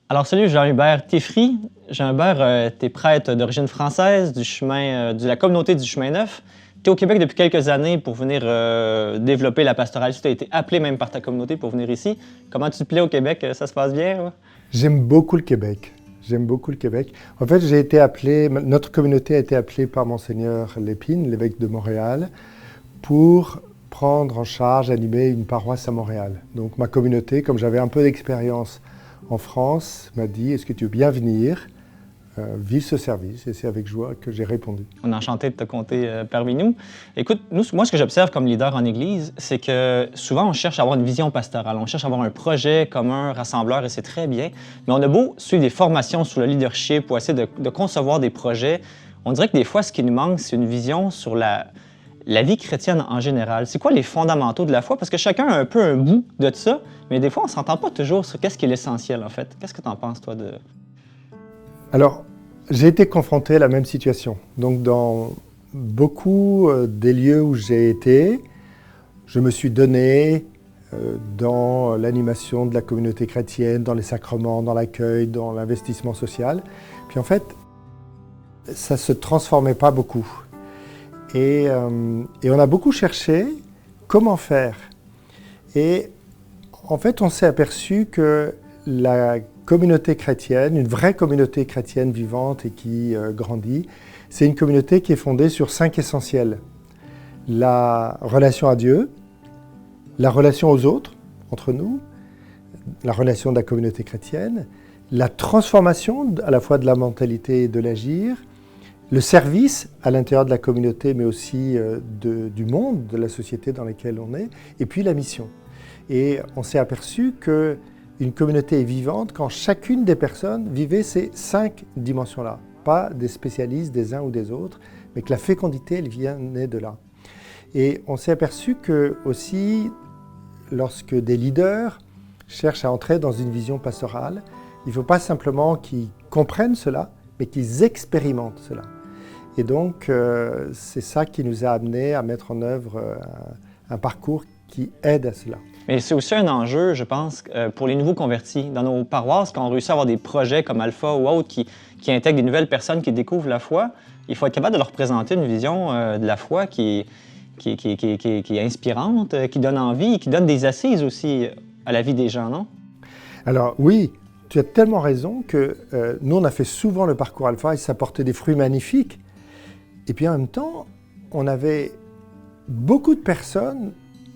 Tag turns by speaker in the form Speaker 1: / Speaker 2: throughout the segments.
Speaker 1: Alors salut Jean-Hubert Théfry. Jean-Hubert, tu es prêtre d'origine française de la communauté du Chemin Neuf. Tu es au Québec depuis quelques années pour venir développer la pastorale. Tu as été appelé même par ta communauté pour venir ici. Comment tu te plais au Québec? Ça se passe bien? Ouais?
Speaker 2: J'aime beaucoup le Québec. J'aime beaucoup le Québec. En fait, j'ai été appelé, notre communauté a été appelée par Monseigneur Lépine, l'évêque de Montréal, pour prendre en charge, animer une paroisse à Montréal. Donc ma communauté, comme j'avais un peu d'expérience en France, m'a dit « Est-ce que tu veux bien venir vivre ce service ?» Et c'est avec joie que j'ai répondu.
Speaker 1: On est enchanté de te compter parmi nous. Écoute, moi, ce que j'observe comme leader en Église, c'est que souvent, on cherche à avoir une vision pastorale. On cherche à avoir un projet commun, rassembleur, et c'est très bien. Mais on a beau suivre des formations sur le leadership pour essayer de concevoir des projets. On dirait que des fois, ce qui nous manque, c'est une vision sur la vie chrétienne en général. C'est quoi les fondamentaux de la foi? Parce que chacun a un peu un bout de ça, mais des fois, on ne s'entend pas toujours sur qu'est-ce qui est l'essentiel, en fait. Qu'est-ce que tu en penses, toi, de...
Speaker 2: Alors, j'ai été confronté à la même situation. Donc, dans beaucoup des lieux où j'ai été, je me suis donné dans l'animation de la communauté chrétienne, dans les sacrements, dans l'accueil, dans l'investissement social. Puis en fait, ça ne se transformait pas beaucoup. Et on a beaucoup cherché comment faire. Et en fait, on s'est aperçu que la communauté chrétienne, une vraie communauté chrétienne vivante et qui grandit, c'est une communauté qui est fondée sur 5 essentiels. La relation à Dieu, la relation aux autres, entre nous, la relation de la communauté chrétienne, la transformation à la fois de la mentalité et de l'agir, le service à l'intérieur de la communauté, mais aussi du monde, de la société dans laquelle on est, et puis la mission. Et on s'est aperçu qu'une communauté est vivante quand chacune des personnes vivait ces 5 dimensions-là. Pas des spécialistes des uns ou des autres, mais que la fécondité, elle venait de là. Et on s'est aperçu que aussi, lorsque des leaders cherchent à entrer dans une vision pastorale, il ne faut pas simplement qu'ils comprennent cela, mais qu'ils expérimentent cela. Et donc, c'est ça qui nous a amenés à mettre en œuvre un parcours qui aide à cela.
Speaker 1: Mais c'est aussi un enjeu, je pense, pour les nouveaux convertis. Dans nos paroisses, quand on réussit à avoir des projets comme Alpha ou autres qui intègrent des nouvelles personnes qui découvrent la foi, il faut être capable de leur présenter une vision de la foi qui est inspirante, qui donne envie, qui donne des assises aussi à la vie des gens, non?
Speaker 2: Alors oui, tu as tellement raison que nous, on a fait souvent le parcours Alpha et ça portait des fruits magnifiques. Et puis en même temps, on avait beaucoup de personnes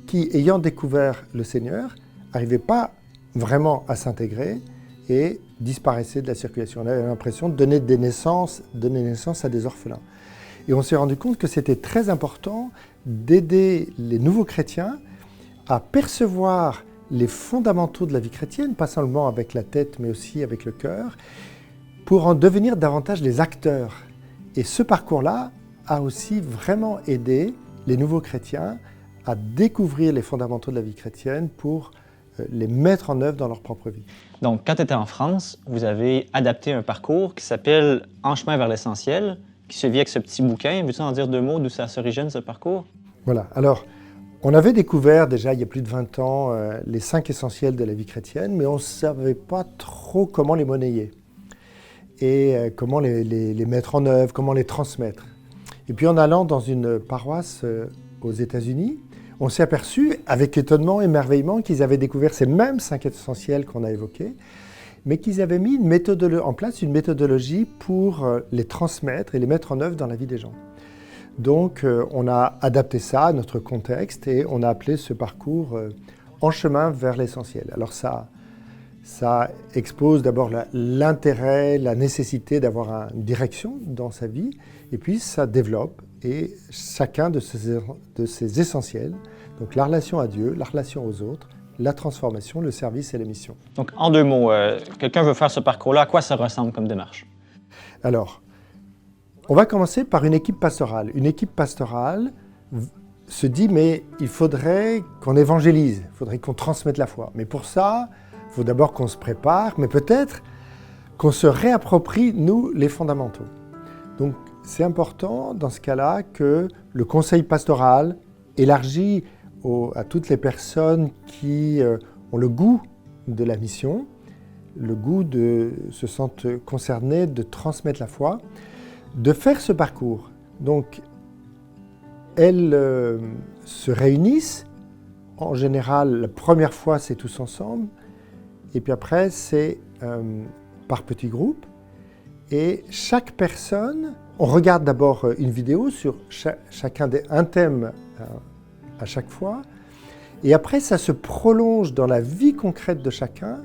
Speaker 2: qui, ayant découvert le Seigneur, n'arrivaient pas vraiment à s'intégrer et disparaissaient de la circulation. On avait l'impression de donner naissance à des orphelins. Et on s'est rendu compte que c'était très important d'aider les nouveaux chrétiens à percevoir les fondamentaux de la vie chrétienne, pas seulement avec la tête, mais aussi avec le cœur, pour en devenir davantage les acteurs. Et ce parcours-là a aussi vraiment aidé les nouveaux chrétiens à découvrir les fondamentaux de la vie chrétienne pour les mettre en œuvre dans leur propre vie.
Speaker 1: Donc, quand tu étais en France, vous avez adapté un parcours qui s'appelle « En chemin vers l'essentiel », qui se vit avec ce petit bouquin. Veux-tu en dire 2 mots d'où ça s'origine, ce parcours?
Speaker 2: Voilà. Alors, on avait découvert déjà il y a plus de 20 ans les 5 essentiels de la vie chrétienne, mais on ne savait pas trop comment les monnayer et comment les mettre en œuvre, comment les transmettre. Et puis en allant dans une paroisse aux États-Unis, on s'est aperçu, avec étonnement et émerveillement, qu'ils avaient découvert ces mêmes 5 essentiels qu'on a évoqués, mais qu'ils avaient mis en place une méthodologie pour les transmettre et les mettre en œuvre dans la vie des gens. Donc on a adapté ça à notre contexte et on a appelé ce parcours « En chemin vers l'essentiel ». Alors ça expose d'abord l'intérêt, la nécessité d'avoir une direction dans sa vie, et puis ça développe et chacun de ces essentiels, donc la relation à Dieu, la relation aux autres, la transformation, le service et la mission.
Speaker 1: Donc, en 2 mots, quelqu'un veut faire ce parcours-là, à quoi ça ressemble comme démarche?
Speaker 2: Alors, on va commencer par une équipe pastorale. Une équipe pastorale se dit, mais il faudrait qu'on évangélise, il faudrait qu'on transmette la foi. Mais pour ça, il faut d'abord qu'on se prépare, mais peut-être qu'on se réapproprie, nous, les fondamentaux. Donc, c'est important, dans ce cas-là, que le conseil pastoral, élargi à toutes les personnes qui ont le goût de la mission, le goût se sentent concernés de transmettre la foi, de faire ce parcours. Donc, elles se réunissent. En général, la première fois, c'est tous ensemble. Et puis après, c'est par petits groupes. Et chaque personne, on regarde d'abord une vidéo sur un thème à chaque fois. Et après, ça se prolonge dans la vie concrète de chacun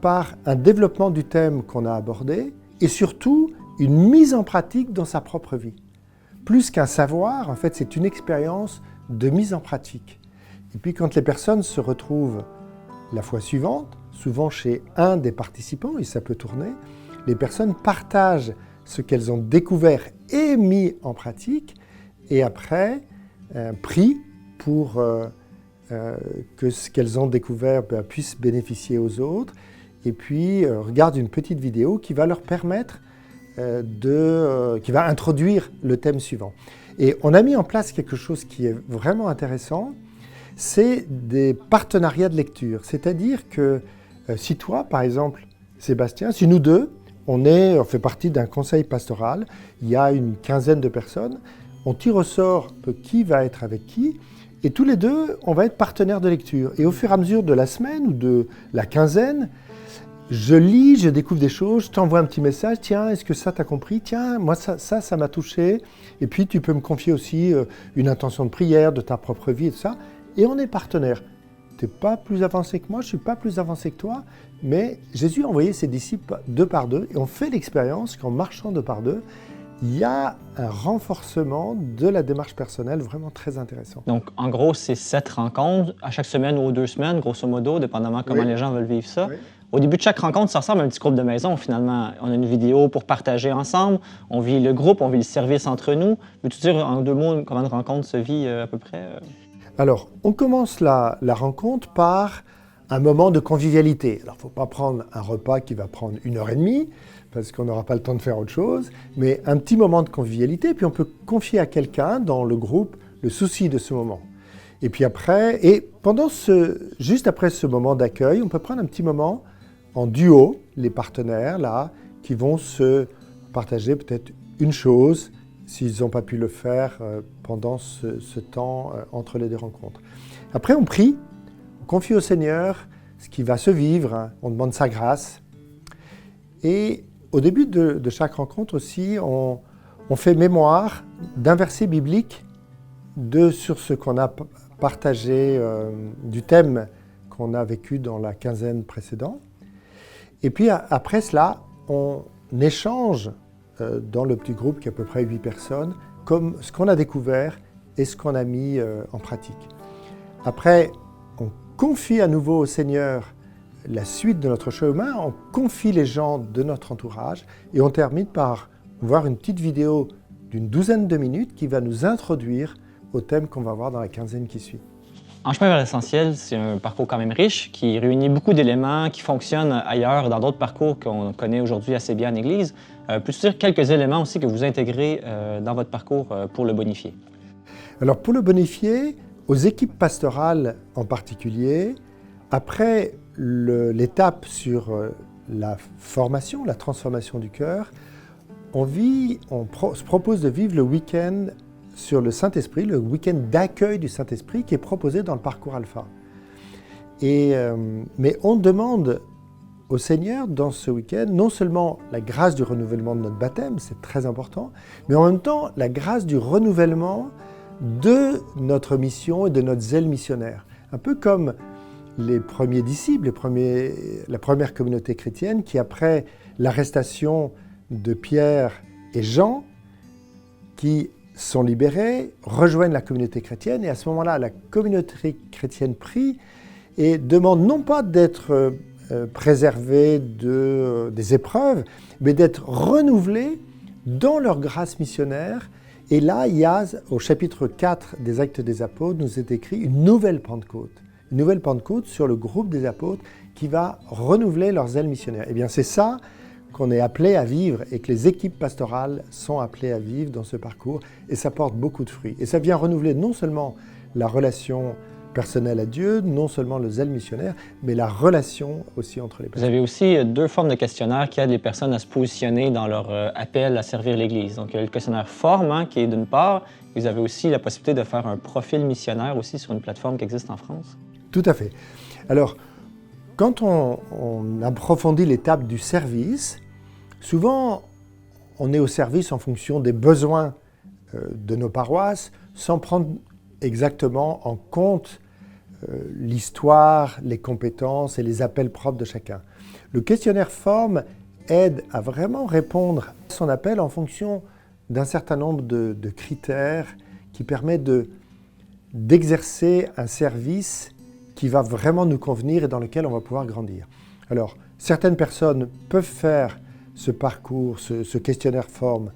Speaker 2: par un développement du thème qu'on a abordé et surtout une mise en pratique dans sa propre vie. Plus qu'un savoir, en fait, c'est une expérience de mise en pratique. Et puis quand les personnes se retrouvent la fois suivante, souvent chez un des participants, et ça peut tourner, les personnes partagent ce qu'elles ont découvert et mis en pratique, et après, prient pour que ce qu'elles ont découvert puisse bénéficier aux autres, et puis regardent une petite vidéo qui va leur permettre qui va introduire le thème suivant. Et on a mis en place quelque chose qui est vraiment intéressant, c'est des partenariats de lecture. C'est-à-dire que si toi, par exemple, Sébastien, si nous deux, on fait partie d'un conseil pastoral, il y a une quinzaine de personnes, on tire au sort qui va être avec qui, et tous les deux, on va être partenaires de lecture. Et au fur et à mesure de la semaine ou de la quinzaine, je lis, je découvre des choses, je t'envoie un petit message, tiens, est-ce que ça t'as compris? Tiens, moi ça m'a touché. Et puis tu peux me confier aussi une intention de prière de ta propre vie et tout ça. Et on est partenaires. Tu n'es pas plus avancé que moi, je ne suis pas plus avancé que toi, mais Jésus a envoyé ses disciples deux par deux et on fait l'expérience qu'en marchant deux par deux, il y a un renforcement de la démarche personnelle vraiment très intéressant.
Speaker 1: Donc, en gros, c'est 7 rencontres à chaque semaine ou aux 2 semaines, grosso modo, dépendamment comment les gens veulent vivre ça. Oui. Au début de chaque rencontre, ça ressemble à un petit groupe de maison, finalement. On a une vidéo pour partager ensemble, on vit le groupe, on vit le service entre nous. Veux-tu dire en 2 mots comment une rencontre se vit à peu près?
Speaker 2: Alors, on commence la rencontre par un moment de convivialité. Alors, il ne faut pas prendre un repas qui va prendre 1h30, parce qu'on n'aura pas le temps de faire autre chose, mais un petit moment de convivialité, puis on peut confier à quelqu'un dans le groupe le souci de ce moment. Et puis après, juste après ce moment d'accueil, on peut prendre un petit moment en duo, les partenaires là, qui vont se partager peut-être une chose, s'ils n'ont pas pu le faire pendant ce temps entre les deux rencontres. Après, on prie, on confie au Seigneur ce qui va se vivre, hein, on demande sa grâce. Et au début de chaque rencontre aussi, on fait mémoire d'un verset biblique sur ce qu'on a partagé du thème qu'on a vécu dans la quinzaine précédente. Et puis après cela, on échange dans le petit groupe qui est à peu près 8 personnes, comme ce qu'on a découvert et ce qu'on a mis en pratique. Après, on confie à nouveau au Seigneur la suite de notre chemin, on confie les gens de notre entourage et on termine par voir une petite vidéo d'une 12aine de minutes qui va nous introduire au thème qu'on va voir dans la quinzaine qui suit.
Speaker 1: En chemin vers l'essentiel, c'est un parcours quand même riche qui réunit beaucoup d'éléments qui fonctionnent ailleurs dans d'autres parcours qu'on connaît aujourd'hui assez bien en Église. Peux-tu dire quelques éléments aussi que vous intégrez dans votre parcours pour le bonifier?
Speaker 2: Alors pour le bonifier, aux équipes pastorales en particulier, après l'étape sur la formation, la transformation du cœur, on se propose de vivre le week-end sur le Saint-Esprit, le week-end d'accueil du Saint-Esprit qui est proposé dans le parcours Alpha. Mais on demande au Seigneur dans ce week-end non seulement la grâce du renouvellement de notre baptême, c'est très important, mais en même temps la grâce du renouvellement de notre mission et de notre zèle missionnaire. Un peu comme les premiers disciples, la première communauté chrétienne qui, après l'arrestation de Pierre et Jean, qui sont libérés, rejoignent la communauté chrétienne et à ce moment-là, la communauté chrétienne prie et demande non pas d'être préservés des épreuves, mais d'être renouvelés dans leur grâce missionnaire. Et là, il y a, au chapitre 4 des Actes des Apôtres, nous est écrit une nouvelle Pentecôte. Une nouvelle Pentecôte sur le groupe des apôtres qui va renouveler leur zèle missionnaire. Eh bien, c'est ça qu'on est appelé à vivre et que les équipes pastorales sont appelées à vivre dans ce parcours. Et ça porte beaucoup de fruits. Et ça vient renouveler non seulement la relation personnel à Dieu, non seulement le zèle missionnaire, mais la relation aussi entre les
Speaker 1: Vous
Speaker 2: personnes.
Speaker 1: avez aussi deux formes de questionnaires qui aident les personnes à se positionner dans leur appel à servir l'Église. Donc, il y a le questionnaire Forme, hein, qui est d'une part, et vous avez aussi la possibilité de faire un profil missionnaire aussi sur une plateforme qui existe en France.
Speaker 2: Tout à fait. Alors, quand on approfondit l'étape du service, souvent, on est au service en fonction des besoins de nos paroisses, sans prendre exactement en compte l'histoire, les compétences et les appels propres de chacun. Le questionnaire Forme aide à vraiment répondre à son appel en fonction d'un certain nombre de critères qui permettent d'exercer un service qui va vraiment nous convenir et dans lequel on va pouvoir grandir. Alors, certaines personnes peuvent faire ce parcours, ce questionnaire Forme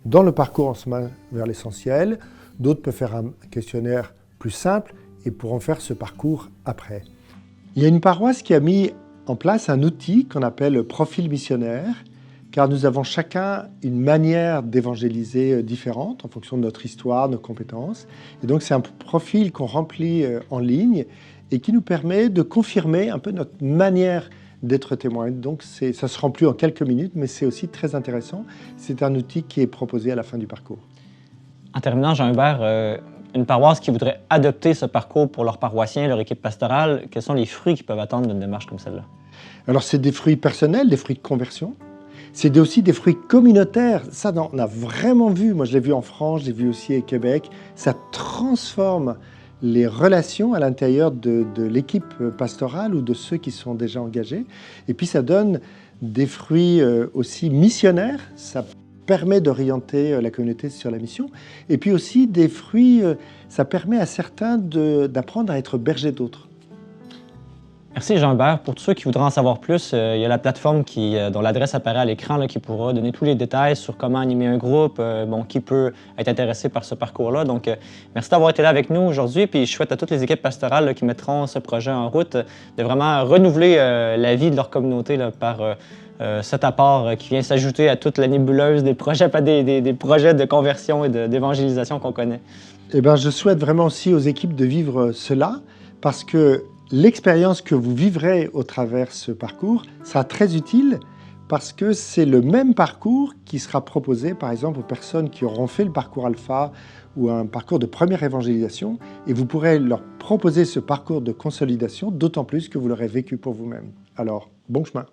Speaker 2: dans le parcours en chemin vers l'essentiel. D'autres peuvent faire un questionnaire plus simple et pourront faire ce parcours après. Il y a une paroisse qui a mis en place un outil qu'on appelle le profil missionnaire, car nous avons chacun une manière d'évangéliser différente en fonction de notre histoire, nos compétences. Et donc c'est un profil qu'on remplit en ligne et qui nous permet de confirmer un peu notre manière d'être témoin. Donc ça se remplit en quelques minutes, mais c'est aussi très intéressant. C'est un outil qui est proposé à la fin du parcours.
Speaker 1: En terminant, Jean-Hubert, une paroisse qui voudrait adopter ce parcours pour leurs paroissiens, leur équipe pastorale, quels sont les fruits qu'ils peuvent attendre d'une démarche comme celle-là?
Speaker 2: Alors c'est des fruits personnels, des fruits de conversion. C'est aussi des fruits communautaires. Ça, on a vraiment vu. Moi, je l'ai vu en France, je l'ai vu aussi au Québec. Ça transforme les relations à l'intérieur de l'équipe pastorale ou de ceux qui sont déjà engagés. Et puis, ça donne des fruits aussi missionnaires. Ça permet d'orienter la communauté sur la mission. Et puis aussi, des fruits, ça permet à certains d'apprendre à être bergers d'autres.
Speaker 1: Merci Jean-Hubert. Pour tous ceux qui voudraient en savoir plus, il y a la plateforme dont l'adresse apparaît à l'écran qui pourra donner tous les détails sur comment animer un groupe, qui peut être intéressé par ce parcours-là. Donc, merci d'avoir été là avec nous aujourd'hui. Puis je souhaite à toutes les équipes pastorales qui mettront ce projet en route de vraiment renouveler la vie de leur communauté par cet apport qui vient s'ajouter à toute la nébuleuse des projets de conversion et d'évangélisation qu'on connaît.
Speaker 2: Eh bien, je souhaite vraiment aussi aux équipes de vivre cela parce que l'expérience que vous vivrez au travers ce parcours sera très utile parce que c'est le même parcours qui sera proposé, par exemple, aux personnes qui auront fait le parcours alpha ou un parcours de première évangélisation, et vous pourrez leur proposer ce parcours de consolidation, d'autant plus que vous l'aurez vécu pour vous-même. Alors, bon chemin.